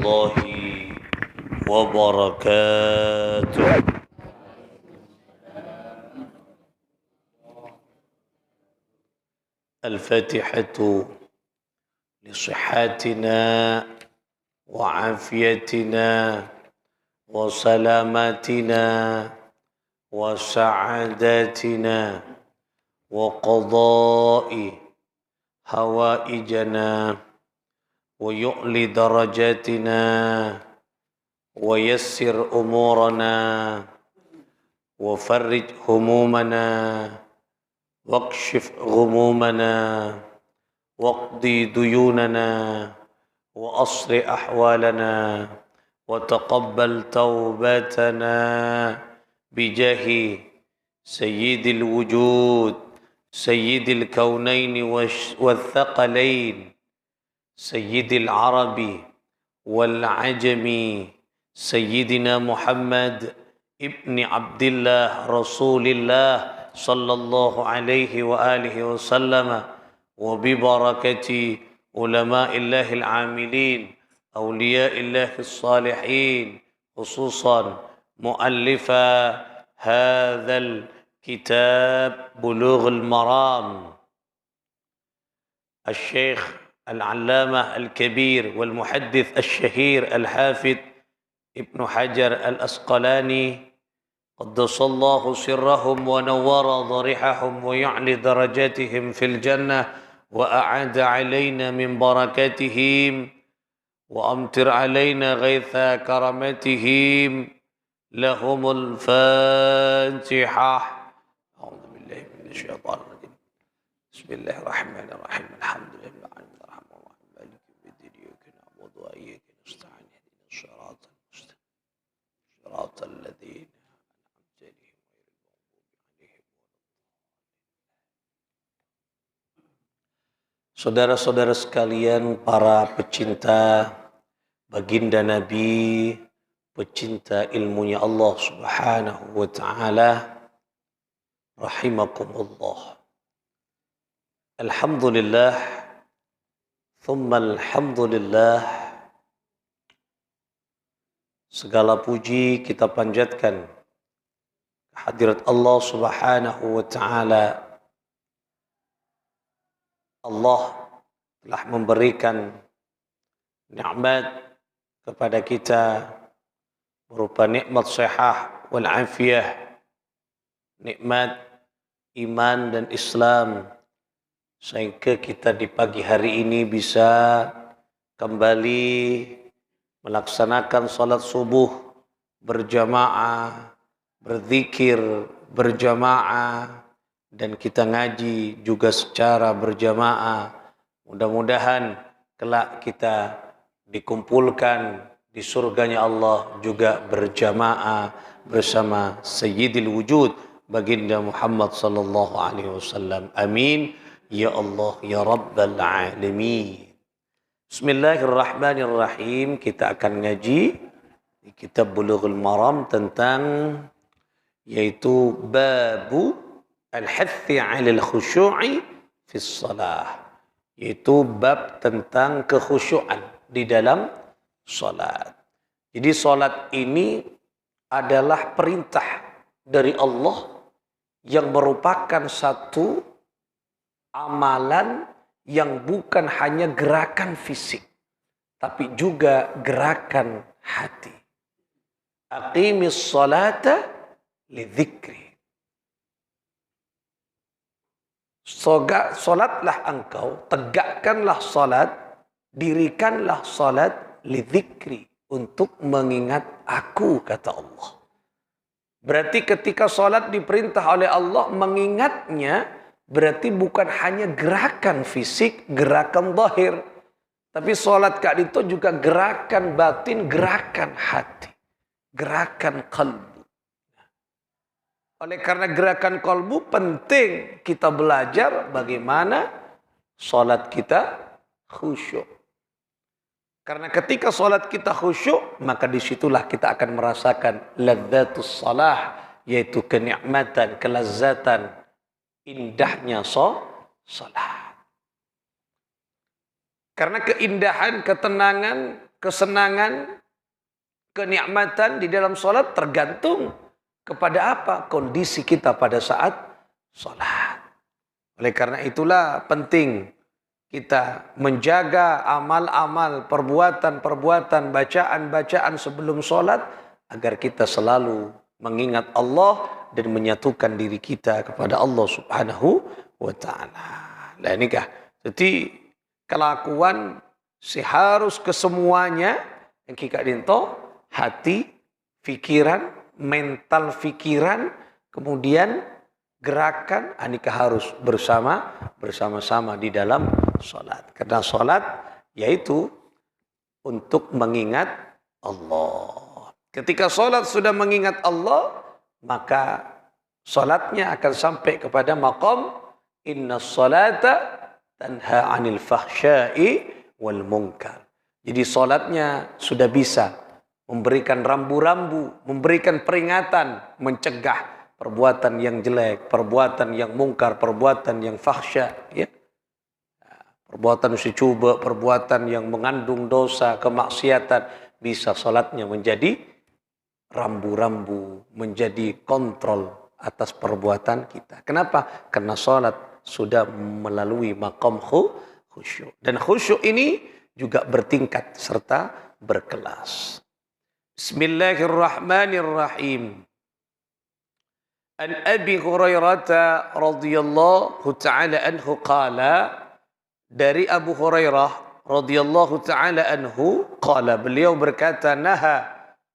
الله وبركاته. الفاتحة لصحتنا وعافيتنا وسلامتنا وسعادتنا وقضاء حوائجنا ويعلي درجاتنا ويسر أمورنا وفرج همومنا واكشف غمومنا واقضي ديوننا وأصلح أحوالنا وتقبل توبتنا بجاه سيد الوجود سيد الكونين والثقلين سيد العرب والعجم سيدنا محمد ابن عبد الله رسول الله صلى الله عليه وآله وسلم وببركة علماء الله العاملين أولياء الله الصالحين خصوصا مؤلف هذا الكتاب بلوغ المرام الشيخ العلامة الكبير والمحدث الشهير الحافظ ابن حجر الأسقلاني قدس الله سرهم ونور ضريحهم ويعلي درجاتهم في الجنة وأعاد علينا من بركاتهم وأمطر علينا غيث كرامتهم لهم الفاتحة. أعوذ بالله من الشيطان الرجيم. بسم الله الرحمن الرحيم. الحمد لله رب العالمين الرحمن الرحيم مالك يوم الدين إياك نعبد وإياك نستعين اهدنا الصراط المستقيم صراط الذين أنعمت عليهم غير المغضوب عليهم. Saudara-saudara sekalian, para pecinta baginda Nabi, pecinta ilmunya Allah Subhanahu wa ta'ala, rahimakumullah. Alhamdulillah, thumma alhamdulillah. Segala puji kita panjatkan kehadirat Allah Subhanahu wa ta'ala. Allah telah memberikan nikmat kepada kita berupa nikmat sehat wal afiyah, nikmat iman dan Islam, sehingga kita di pagi hari ini bisa kembali melaksanakan salat subuh berjamaah, berzikir berjamaah, dan kita ngaji juga secara berjamaah. Mudah-mudahan kelak kita dikumpulkan di surganya Allah juga berjamaah bersama Sayyidil Wujud baginda Muhammad sallallahu alaihi wasallam. Amin ya Allah ya Rabbal Alamin. Bismillahirrahmanirrahim. Kita akan ngaji di kitab Bulughul Maram tentang yaitu babu al-hathi 'alal khushu'i fi shalah, yaitu bab tentang kekhusyuan di dalam salat. Jadi salat ini adalah perintah dari Allah yang merupakan satu amalan yang bukan hanya gerakan fisik, tapi juga gerakan hati. Aqimis salata li dzikri. Solatlah engkau, tegakkanlah salat, dirikanlah salat li dzikri, untuk mengingat aku, kata Allah. Berarti ketika salat diperintah oleh Allah, mengingatnya berarti bukan hanya gerakan fisik, gerakan zahir, tapi salat kak itu juga gerakan batin, gerakan hati, gerakan kalbu. Oleh karena gerakan kalbu penting kita belajar bagaimana salat kita khusyuk. Karena ketika salat kita khusyuk, maka disitulah kita akan merasakan ladzatus salah, yaitu kenikmatan, kelezatan, indahnya salat. Karena keindahan, ketenangan kesenangan, kenikmatan di dalam sholat tergantung kepada apa? Kondisi kita pada saat sholat. Oleh karena itulah penting kita menjaga amal-amal, perbuatan-perbuatan, bacaan-bacaan sebelum sholat agar kita selalu mengingat Allah dan menyatukan diri kita kepada Allah Subhanahu wa ta'ala. Nah inikah. Jadi kelakuan seharus kesemuanya yang kita dinto hati, pikiran, mental pikiran, kemudian gerakan anika harus bersama-sama di dalam sholat. Karena sholat yaitu untuk mengingat Allah. Ketika sholat sudah mengingat Allah, maka sholatnya akan sampai kepada maqam inna sholata tanha anil fahsyai wal munkar. Jadi sholatnya sudah bisa memberikan rambu-rambu, memberikan peringatan, mencegah perbuatan yang jelek, perbuatan yang mungkar, perbuatan yang fahsya, ya. Perbuatan secuba, perbuatan yang mengandung dosa, kemaksiatan, bisa salatnya menjadi rambu-rambu, menjadi kontrol atas perbuatan kita. Kenapa? Karena salat sudah melalui maqam khusyuk. Dan khusyuk ini juga bertingkat serta berkelas. Bismillahirrahmanirrahim. An Abi Hurairah radhiyallahu taala anhu qala, dari Abu Hurairah radhiyallahu taala anhu qala, beliau berkata, naha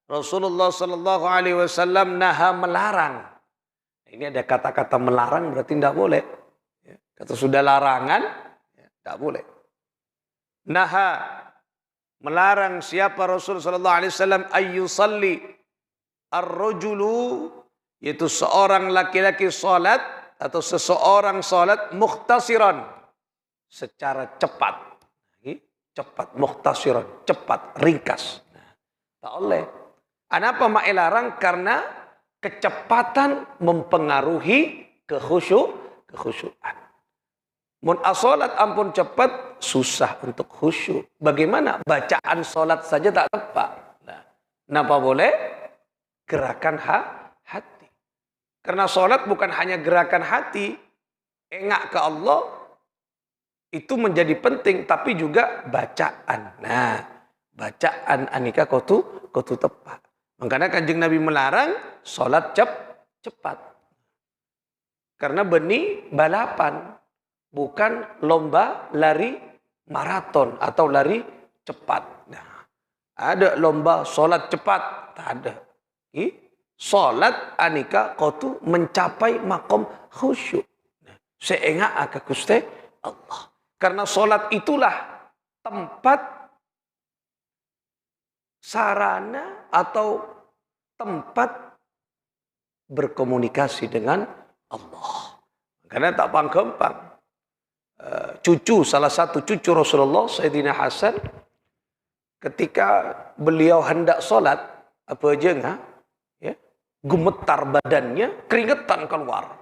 Rasulullah sallallahu alaihi wasallam, naha melarang. Ini ada kata-kata melarang berarti tidak boleh. Kata sudah larangan tidak boleh. Naha melarang siapa Rasul sallallahu alaihi wasallam ayyusalli ar-rajulu, yaitu seorang laki-laki salat atau seseorang salat mukhtasiran, secara cepat. Cepat, mukhtasiran, cepat, ringkas. Tak boleh. Kenapa mak larang? Karena kecepatan mempengaruhi kekhusyuan. Mun asolat ampun cepat, susah untuk khusyuk. Bagaimana? Bacaan solat saja tak tepat. Nah, kenapa boleh? Gerakan hati. Karena solat bukan hanya gerakan hati, engak ke Allah, itu menjadi penting, tapi juga bacaan. Nah, bacaan anika kotu tepat. Makanya Kanjeng Nabi melarang solat cepat. Karena benih balapan, bukan lomba lari maraton atau lari cepat. Nah, ada lomba solat cepat, tak ada. Solat anika kotu mencapai makom khusyuk. Seenga aka kuste Allah. Karena solat itulah tempat sarana atau tempat berkomunikasi dengan Allah. Karena tak panggampang. Salah satu cucu Rasulullah, Sayyidina Hasan, ketika beliau hendak solat, apa aja enggak? Gemetar badannya, keringetan keluar.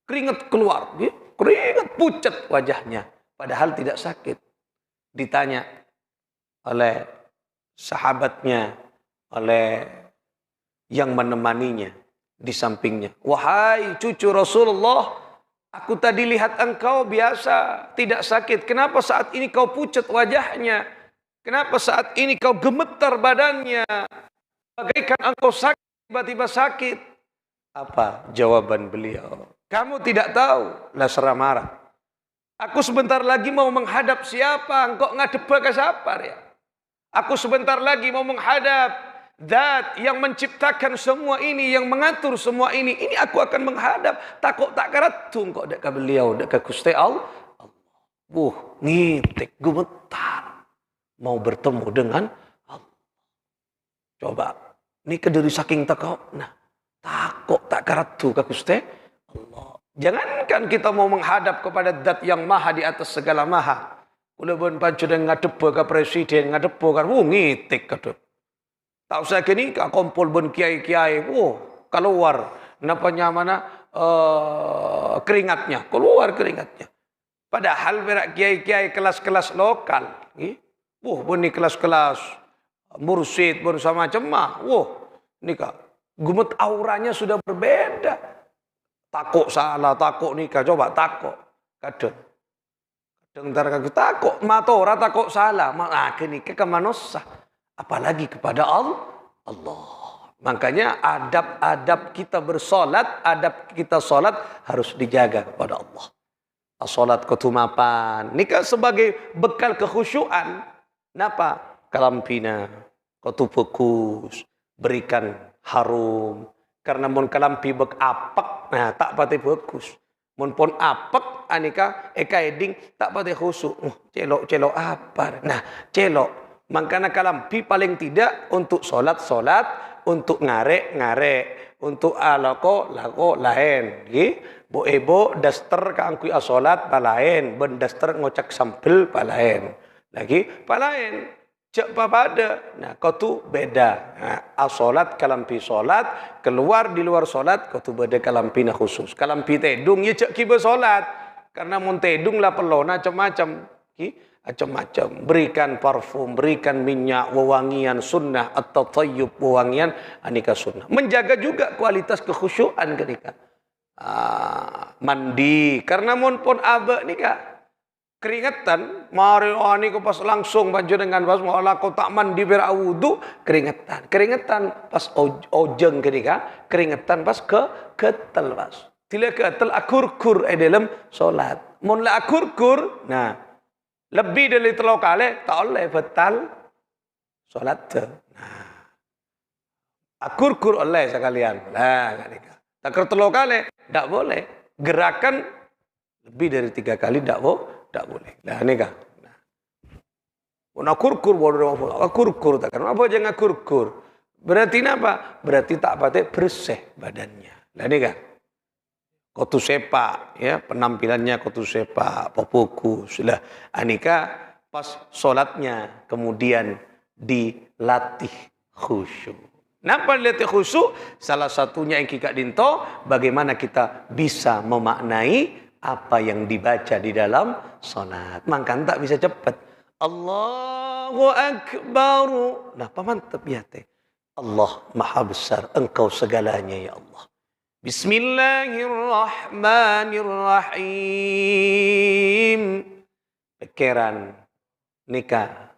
Keringet keluar, keringet pucat wajahnya. Padahal tidak sakit. Ditanya oleh sahabatnya, oleh yang menemaninya di sampingnya. Wahai cucu Rasulullah, aku tadi lihat engkau biasa, tidak sakit. Kenapa saat ini kau pucat wajahnya? Kenapa saat ini kau gemetar badannya? Bagaikan engkau sakit. Tiba-tiba sakit. Apa jawaban beliau? Kamu tidak tahu. Lah serah marah. Aku sebentar lagi mau menghadap siapa? Engkau ngadep ke siapa ya? Aku sebentar lagi mau menghadap Zat yang menciptakan semua ini, yang mengatur semua ini. Ini aku akan menghadap. Takut tak karatung kok dekat beliau, dekat Gusti Allah. Ngitik, gemetar. Mau bertemu dengan Allah. Coba. Ini kediri saking takau. Nah, takut tak karatu ke Gusti Allah. Jangankan kita mau menghadap kepada Zat yang maha di atas segala maha. Kula pun pancu dengan ngadep ke presiden, ngadep kan, ngitik kadep. Tak usah kini kumpul pun kiai-kiai, keluar. Napanya mana keringatnya, keluar keringatnya. Padahal berak kiai-kiai kelas-kelas lokal. Pun ni kelas-kelas mursyid bersama macam mah. Wah, nikah. Gumet auranya sudah berbeda. Takut salah, takut nikah. Coba takut. Kadang. Dengar aku takut, mata orang takut salah, malah nikah ke manusia, apalagi kepada Allah. Makanya adab-adab kita bersolat, adab kita solat harus dijaga kepada Allah. Solat ketumapan, nikah sebagai bekal kekhusyuan. Napa? Kalampina, kotu fokus, berikan harum. Karena mun kalampi bek apek, nah tak pati fokus. Mun pun apek anika eding tak pada khusuk. Celok apa? Nah, celok. Makanya kalampi paling tidak untuk solat, untuk ngarek, untuk lako lain. Bo ebo daster kaangkui asolat palain, ben daster ngocak sampel palain. Lagi palain. Cek pada. Nah, kau tu beda. Nah, asolat kalampi solat, keluar di luar solat, kau tu beda kalampi na khusus. Kalampi tedung ya cek kiba solat. Karena mun tedung lah pelona macam-macam. Macam-macam. Berikan parfum, berikan minyak, wewangian sunnah atau tayyub wewangian anika sunnah. Menjaga juga kualitas kekhusyuan ketika mandi. Karena mun pun abe nikah keringetan, mari ani ko pas langsung panjenengan pas malah ko tak mandi berawudu keringetan pas ojeng ketika keringetan pas ketel pas tila ketel akur-kur dalam solat mun la akur-kur nah lebih dari 3 kali tak oleh batal solat nah akur-kur oleh sekalian nah ketika tak 3 kali tak boleh gerakan lebih dari 3 kali tak boleh. Nah, ini kan. Nah. Kurkur tak kan. Apa jangan kurkur? Berarti apa? Berarti tak pakai bersih badannya. Nah, ini kan. Kotu sepak, ya penampilannya kotu sepak, fokus. Lah, anika pas solatnya kemudian dilatih khusyuk. Napa dilatih khusyuk? Salah satunya yang kita dinto, bagaimana kita bisa memaknai apa yang dibaca di dalam salat. Maka tak bisa cepat. Allahu Akbar. Nah, apa mantap ya teh. Allah Maha Besar, Engkau segalanya ya Allah. Bismillahirrahmanirrahim. Pikiran nikah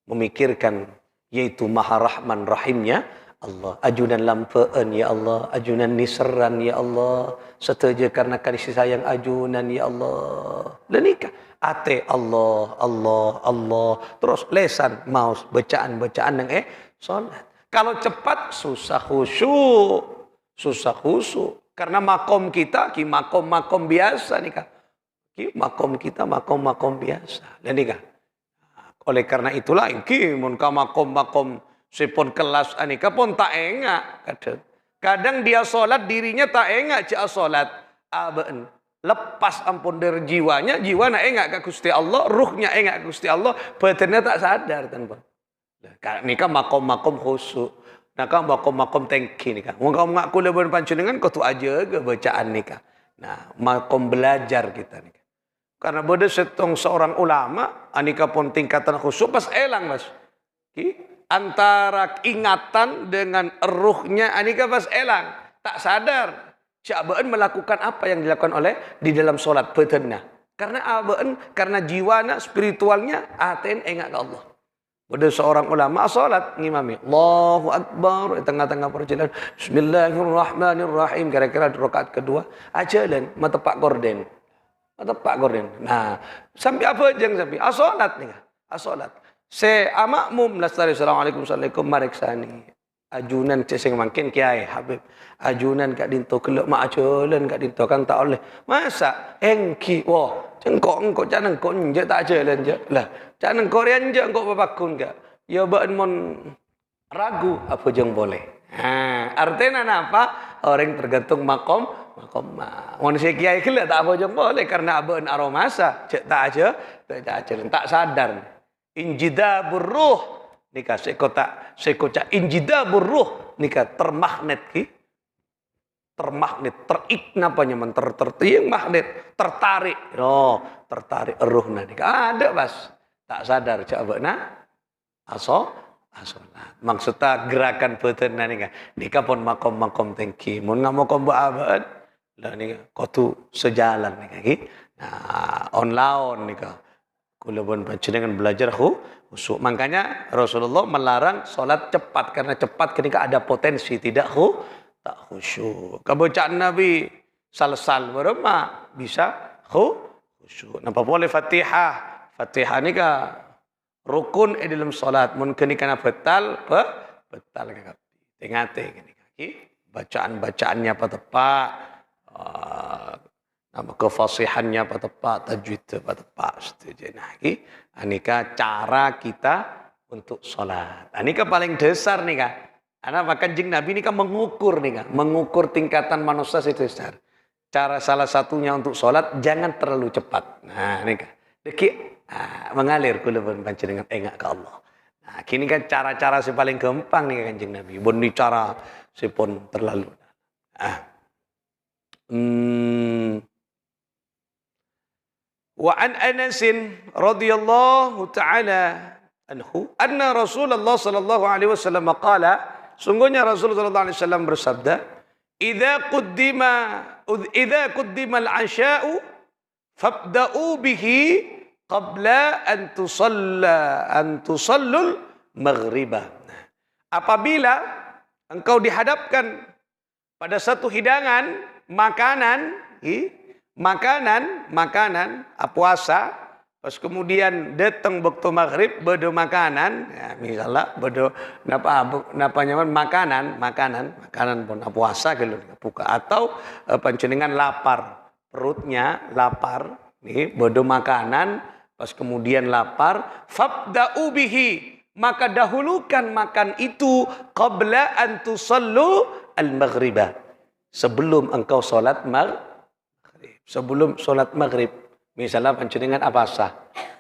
memikirkan yaitu Maha Rahman Rahimnya Allah, ajunan lampaan ya Allah, ajunan nisran ya Allah, setuju karena kasih sayang ajunan ya Allah. Dan nikah ate Allah, terus lesan maus bacaan yang salat. Kalau cepat susah khusyuk. Karena makom kita ki makom biasa nikah. Ki makom kita makom biasa. Dan nikah. Oleh karena itulah ki mun ka makom sepon kelas anika pun tak engak kadang dia solat dirinya tak engak cak solat aben lepas ampun dari jiwa nak engak ke Gusti Allah, ruhnya engak ke Gusti Allah, badannya tak sadar tanpa nika makom khusyuk naka makom tengki nika wong kau ngaku leben panjenengan kau tu aja ke bacaan nika. Nah, makom belajar kita nika karena beda setong seorang ulama anika pun tingkatan khusyuk pas elang mas antara ingatan dengan ruhnya anika pas elang tak sadar Syabaan melakukan apa yang dilakukan oleh di dalam solat badannya karena abaan karena jiwana spiritualnya aten enggak ke Allah. Ada seorang ulama solat ngimami Allahu Akbar di tengah-tengah perjalanan Bismillahirrahmanirrahim kira-kira di rakaat kedua ajalan matepak gorden nah sampai apa jeng sampai solat nih solat se amakmum lastari assalamualaikum mareksani ajunan ceseng makin kiai Habib ajunan kak dinto kelok mak ajalan kak dinto kan tak oleh masa engki wah engkau jangan engkau nje tak ajalan je lah jangan engkau rian je engkau babakun kak ya baan mon ragu apa jeng boleh artinya apa orang tergantung makom manusia kiai kelak tak apa jeng boleh karena abaan aromasa cek tak aja tak sadar injidabur ruh nikah sekota injidabur ruh nikah termagnet teriknapanya magnet tertarik tertarik ruh nikah ada pas tak sadar coba Salat. Maksudnya gerakan betenan nika pun makom-makom tinggi. Mun ngamakom abad lah nika kudu sejalan nika iki. Nah, on laon nika. Kula pun panjenengan belajar khusyuk. Makanya Rasulullah melarang salat cepat karena cepat ketika ada potensi tak khusyuk. Kebacaan Nabi sal-sal berema bisa khusyuk. Napa boleh Fatihah? Fatihah nika rukun dalam salat mun kenikana betal betal kakak tengate kaki bacaan-bacaannya apa tepat nama kefasihannya apa tepat tajwid apa tepat setuju nah ki anika cara kita untuk salat anika paling dasar nih kak ana Kanjeng Nabi nika mengukur nih kak mengukur tingkatan manusia itu dasar cara salah satunya untuk salat jangan terlalu cepat nah nika deki mengalir kula pun panjenengan engak ke Allah. Nah, kini kan cara-cara si paling gampang nih Kanjeng Nabi. Bon cara si pun terlalu. Wa an Anas radhiyallahu taala anhu anna Rasulullah sallallahu alaihi wasallam qala sungguhnya Rasulullah sallallahu alaihi wasallam bersabda idza quddima al-'asha'u fabda'u bihi qabla an tusallul maghribah. Apabila engkau dihadapkan pada satu hidangan makanan puasa pas kemudian datang waktu maghrib bedo makanan ya, misalnya bedo napa nyaman makanan pun puasa kalau buka atau panjenengan lapar perutnya lapar nih bedo makanan pas kemudian lapar, fabda'u bihi, maka dahulukan makan itu qabla an tusallu al-maghribah. Sebelum engkau salat maghrib. Sebelum salat maghrib. Misalnya panjenengan apasa?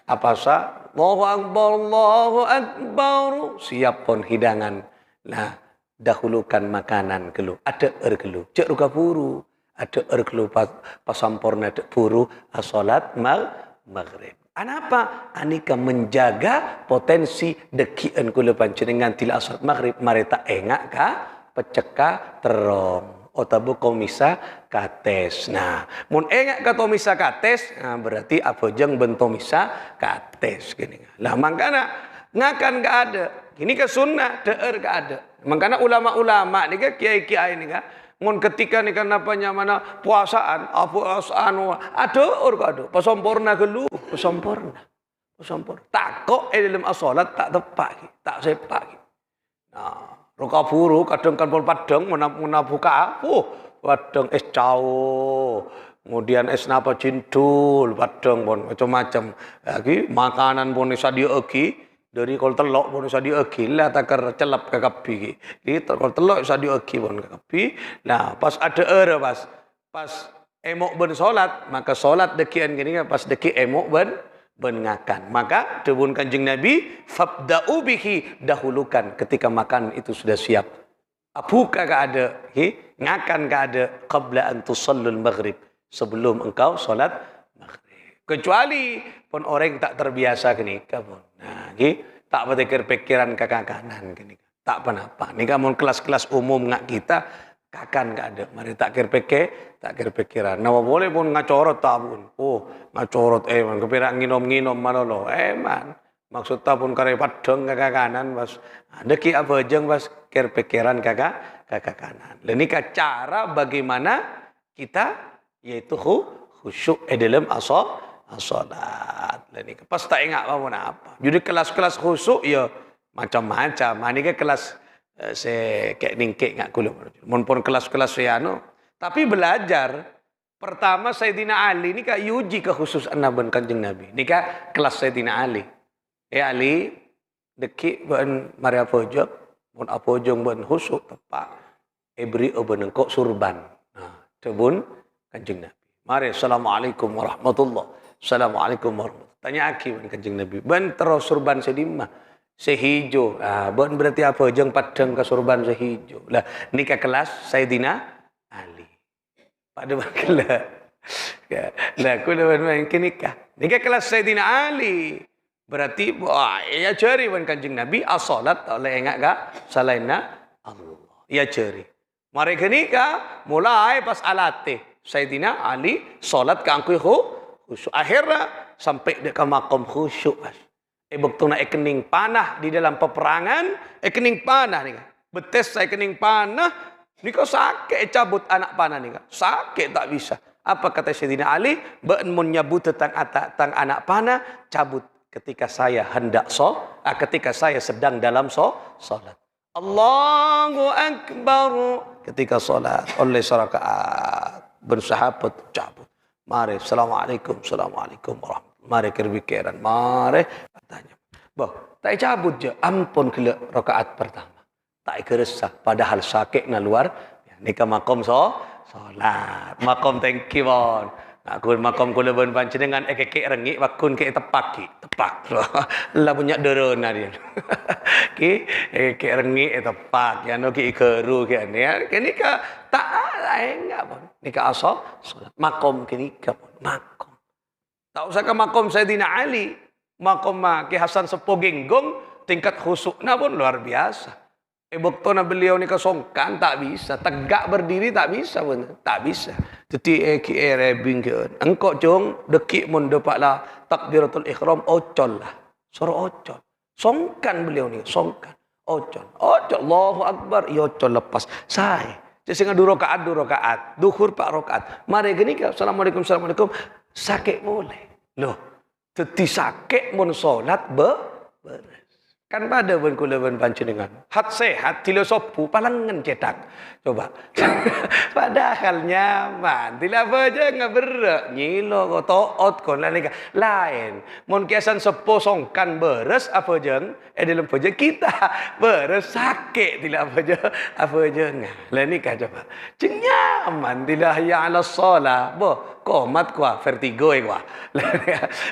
Allahu akbar, Allahu akbar. Siap pun hidangan. Nah, dahulukan makanan gelu. Ada gelu. Cek ruka buru. Ada gelu pasampurna ada buru salat maghrib. Anapa? Anika menjaga potensi dekian kula panjenengan tila salat maghrib mareta engak ka peceka terong otabu komisa kates. Nah, mun engak ka tomisa kates, nah berarti abojeng bentomisa kates gini. Lah mangkana ngakan ka ada. Ini ke sunnah deur ka ada. Mangkana ulama-ulama nika kiai-kiai nika mun ketika nika napanya mana puasaan ada pasampurna gelu pasampurna tak kok dalam salat tak tepak tak sepak nah ruka buru kadang kan pol padang buka padang es cao kemudian es napa cindul padang pun macam-macam lagi makanan pun isa diegi dari kol telok pun bisa diegi lah takar celap ke kapi gitu kol telok bisa diegi pun ke kapi nah pas ada pas emok ben solat maka solat dekian gini pas deki emok ben ngakan maka debun Kanjeng Nabi fabda'u bihi dahulukan ketika makan itu sudah siap abuka ka ada ngakan ka ada qabla an tusallul maghrib sebelum engkau solat maghrib kecuali pun orang tak terbiasa gini pun nah tak berpikir pikiran kakak kanan gini tak apa nika mun kelas-kelas umum ngak kita kakan gak ada mari tak kir pikiran nah boleh pun ngacorot tabun ngacorot man kepira nginom manolo man maksudnya pun kare padang kakak kanan pas deki apa jeng pas kir pikiran kakak kanan dan nika cara bagaimana kita yaitu khusyuk dalam salat. Ini pas tak ingat apa. Jadi kelas-kelas khusyuk ya macam-macam. Ini ke kelas kayak ningkek ngak kulo. Mun pun kelas-kelas anu. Tapi belajar pertama Sayyidina Ali ini kak yuji kekhususan Nabi Kanjeng Nabi. Ini kak kelas Sayyidina Ali. Ali deki ben Maria pojok, mun apojong ben khusyuk tepak. Ebri obenengkok surban. Nah, tebun Kanjeng Nabi. Mari assalamualaikum warahmatullahi Assalamualaikum warahmatullahi tanya aki Kanjeng Nabi ban terus surban sedimah sehijo ban berarti apa jeng padang ke surban sehijo lah nikah kelas Sayyidina Ali pada kelas lah aku dah main nikah kelas Sayyidina Ali Berarti ya ceri wan Kanjeng Nabi as-salat oleh ingat gak salaina Allah. Ya ceri. Mari kenika mulai pas alate Sayyidina Ali salat ka angkuh khusyuk. Akhirnya sampai dekat makom khusyuk. Waktu nak kening panah di dalam peperangan, kening panah ni. Betes saya kening panah, ni kau sakit cabut anak panah ni. Sakit tak bisa. Apa kata Sayyidina Ali? Ben menyebut tentang anak panah, cabut ketika saya hendak ketika saya sedang dalam solat. Allahu Akbar. Ketika solat, oleh rakaat bersahabat cabut. Mari, Assalamualaikum, Assalamualaikum warahmatullahi. Mari kerbikiran, mari katanya. Bah, tak cabut je, ampun kele rakaat pertama. Tak keresah, padahal sakit na luar. Ni ke makom solat. Makom thank you bon. Aku makom kula ben panjenengan kek rengik wakun ke tepak. Lah punya derona dia. Ki kek rengik tepak ya no ki keru ki ni. Kini ka tak enggak bon. Ni ka asal solat. Makom kini ka bon. Makom. Tak usah ke makom Sayyidina Ali. Makom Ki Hasan Sepo Genggong tingkat khusyukna pun luar biasa. Waktu na beliau ni kesongkan tak bisa, tegak berdiri tak bisa pun, tak bisa. Jadi rebing ke, engkau jong dekik mun dapatlah takbiratul ihram ocol lah, suruh ocol. Songkan beliau ni, songkan, ocol, Allahu Akbar, ya ocol lepas. Saya, sehingga 2 rakaat, duhur 4 rakaat. Mari gini ke, Assalamualaikum, sakit boleh. Loh, jadi sakit mun solat beres. Kan pada pun kula pun panjenengan. Hat sehat tilo sopu palangan cetak. Coba. Padahal nyaman. Tila aja ngaberak nyilo ko toot ko lain. Mun kiasan sepo songkan beres apa jeng dalam aja kita beres sakit tila apa jeng. Lah nikah coba. Jeng nyaman tila ya ala shalah. Boh komat kuah vertigo kuah.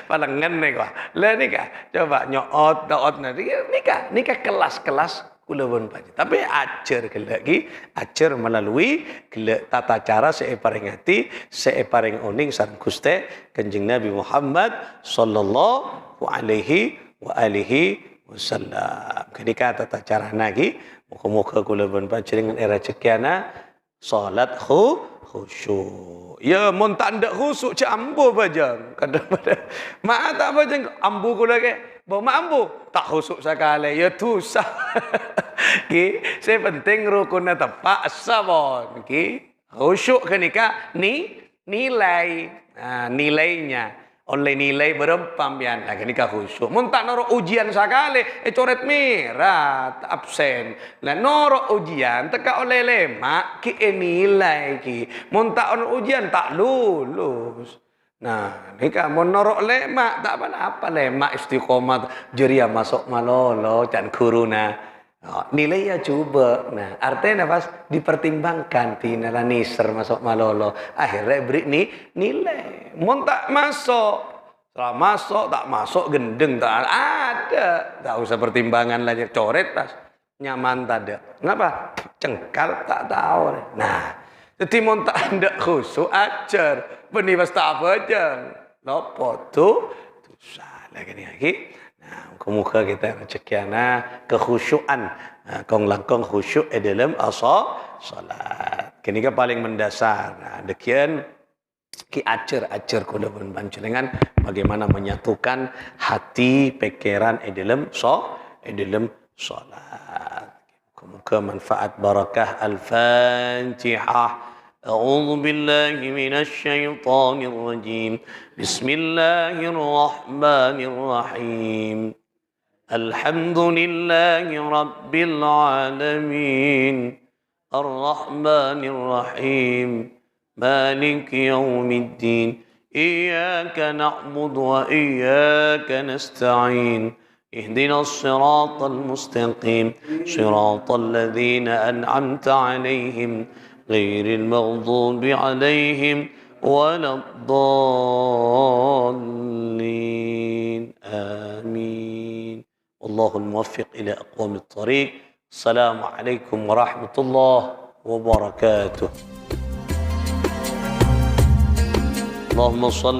Palangan kuah. Lah nikah coba nyoot daot nanti nikah kelas-kelas kula pun panjang. Tapi ajar lagi, ajar melalui tata cara saya peringati, saya paring oning sareng Gusti Kanjeng Nabi Muhammad sallallahu alaihi wasallam. Ketika tata cara lagi, muka-muka kula pun panjang dengan era cekiana salat khusyuk. Ya mun tak ndak khusyuk cak ambu bajang. Kadang-kadang mak tak bajang ambu kula ke. Bawa ambu tak khusyuk sekali. Ya tu sah. Okay. Saya penting rukunnya tepat sabon. Okay. Khusyuk ke nikah nilai nilainya. Oleh nilai berempampian. Nah, nikah khusyuk. Mun tak norok ujian sekali, coret merah, absen. Lah norok ujian teka oleh lemak ki nilai ki. Mun tak on ujian tak lulus. Nah, nikah mun norok lemak tak apa lemak istiqomah jeria masuk malolo dan kuruna. Nilai ya coba. Nah, artinya pas dipertimbangkan tinala niser masuk malolo. Akhirnya beri nilai. Mun tak masuk, setelah masuk tak masuk gendeng tak ada. Tak usah pertimbangan lagi coret tas. Nyaman tak ada. Kenapa? Cengkal tak tahu. Nah, jadi mun tak ada khusyuk ajar. Benih pas tak apa aja. Lopo tu salah gini lagi. Nah, muka kita cekiana kekhusyuan. Kong langkong khusyuk dalam salat. Kini kan paling mendasar. Nah, dekian ki ajar kula pun panjenengan bagaimana menyatukan hati pikiran dalam salat. Muka manfaat barakah al-Fatihah. أعوذ بالله من الشيطان الرجيم بسم الله الرحمن الرحيم الحمد لله رب العالمين الرحمن الرحيم مالك يوم الدين إياك نعبد وإياك نستعين اهدنا الصراط المستقيم صراط الذين أنعمت عليهم غير المغضوب عليهم ولا الضالين آمين والله الموفق إلى أقوم الطريق السلام عليكم ورحمة الله وبركاته اللهم صل